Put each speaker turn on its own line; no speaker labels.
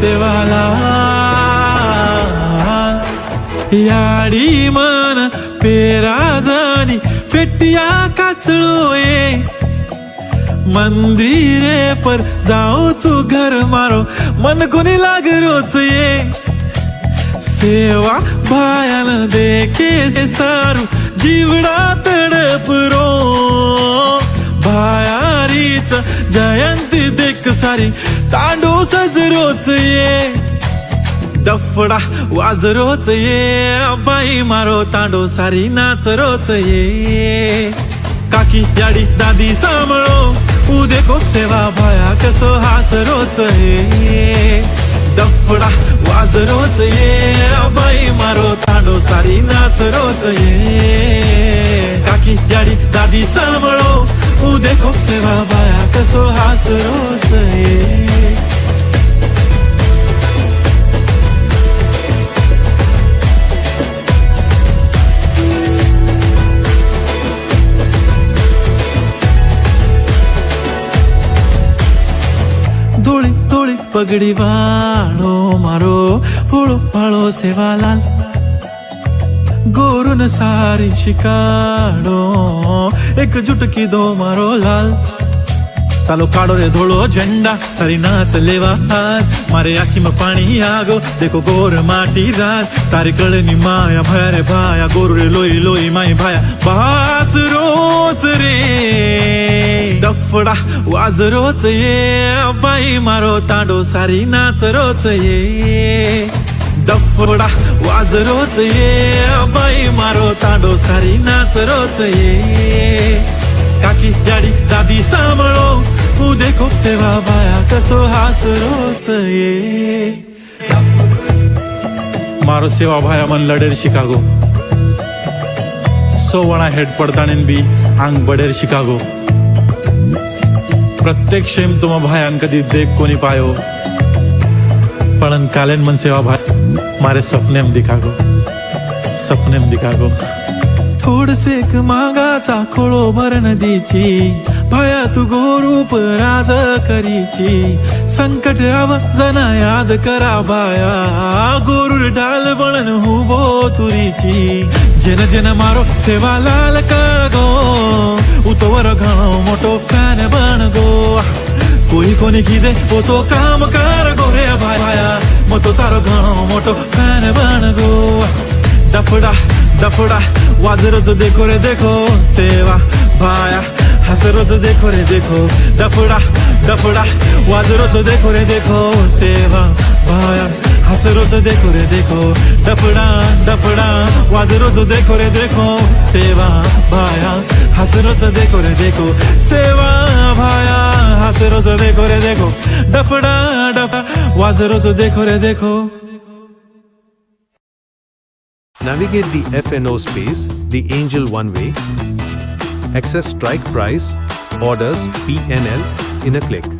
सेवाला याडी मन पेरादानी फेटिया काचळोए मंदिरे पर जाऊ तू घर मारो मन कोणी लाग रोच ये सेवा भायान देखे सारू जीवडा तडपरो भायारीच जयंती देख सारी तांडू सजरोच ये डफडा वाजरोच ये बाई मारो तांडो सारी नाच रोच ये काकी याडी दादी सांभळो उदे को सेवा भाया कसो हास रोच ये डफडा वाजरोच ये बाई मारो तांडो सारी नाच रोच ये काकी याडी दादी सांभळो उदे को सेवा भाया कसो हास रोच ये धोळी धोळी पगडी वाळो मारो पोळो पाळो सेवालाल गोरून सारी शिकाडो एकजुट की दो मारो लाल चालो काढो रे धोळो झंडा सारी नाच लेवा हात मारे आखी में पानी आगो देखो गोर माटी रात तारी कळनी माया भया रे भाया गोर रे लोई लोई माई भाया बास रोच रे डफडा वाज रोच ये बाई मारो तांडो सारी नाच रोच ये डफडा वाज रोच ये बाई मारो तांडो सारी नाच रोच ये काकी याडी दादी सांभळो उदे को सेवा भाया कसो हास रोच ये मारो सेवा भाया मन लडेर शिकागो सोवणा हेड पडताणीन बी आंग बडेर शिकागो प्रत्येक शेम तुम भायान कदी देख कोनी पायो पण कालेन मन सेवा भाई मारे सपनेम दिखागो थोड सेक मागाचा खोळो भर नदीची भाया तू गोरूप राज करीची संकट आवाजना याद करा भाया गोरूर डाल बळन हुबो तुरीची जेन जेन मारो सेवा लाल कागो उतवर घणो मोटो फॅन बन गो कोई कोनी कीदे ओ तो काम कर गो रे भाया मतो तारो घणो मोटो फॅन बन गो डफडा डफडा वाज रोज देखो रे देखो सेवा भाया हस रोज देखो रे देखो डफडा डफडा वाज रोज देखो रे देखो सेवा भाया हस रोज देखो रे देखो डफडा डफडा वाज रोज देखो रे देखो सेवा भाया हस रोज देखो रे देखो सेवा भाया हस रोज देखो रे देखो डफडा डफडा वाज रोज देखो रे देखो.
Navigate the FNO space, the Angel One Way. Access strike price, orders, PNL in a click.